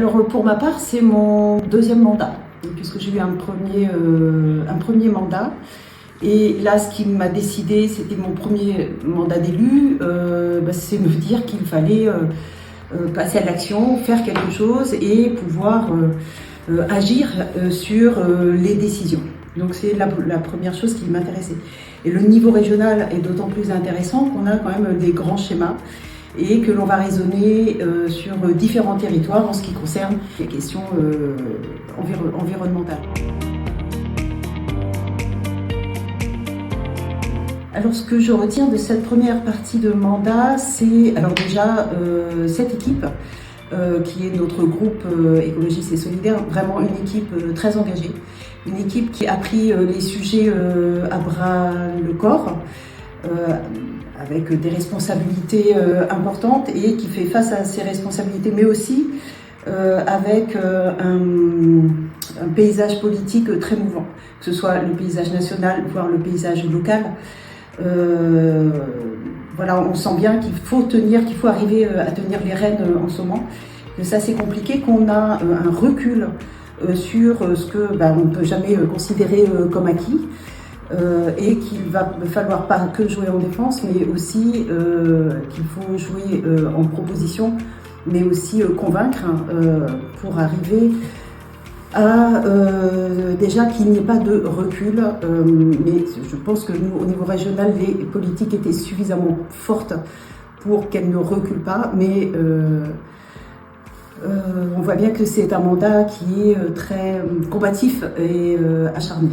Alors pour ma part, c'est mon deuxième mandat, puisque j'ai eu un premier mandat. Et là, ce qui m'a décidé, c'était mon premier mandat d'élu, c'est me dire qu'il fallait passer à l'action, faire quelque chose et pouvoir agir sur les décisions. Donc c'est la première chose qui m'intéressait. Et le niveau régional est d'autant plus intéressant qu'on a quand même des grands schémas et que l'on va raisonner sur différents territoires en ce qui concerne les questions environnementales. Alors ce que je retiens de cette première partie de mandat, c'est alors déjà cette équipe qui est notre groupe écologiste et solidaire, vraiment une équipe très engagée, une équipe qui a pris les sujets à bras le corps, avec des responsabilités importantes et qui fait face à ces responsabilités, mais aussi avec un paysage politique très mouvant, que ce soit le paysage national, voire le paysage local. Voilà, on sent bien qu'il faut arriver à tenir les rênes en ce moment, que ça c'est compliqué, qu'on a un recul sur ce que on ne peut jamais considérer comme acquis. Et qu'il va falloir pas que jouer en défense, mais aussi qu'il faut jouer en proposition, mais aussi convaincre pour arriver à déjà qu'il n'y ait pas de recul. Mais je pense que nous, au niveau régional, les politiques étaient suffisamment fortes pour qu'elles ne reculent pas, mais on voit bien que c'est un mandat qui est très combatif et acharné.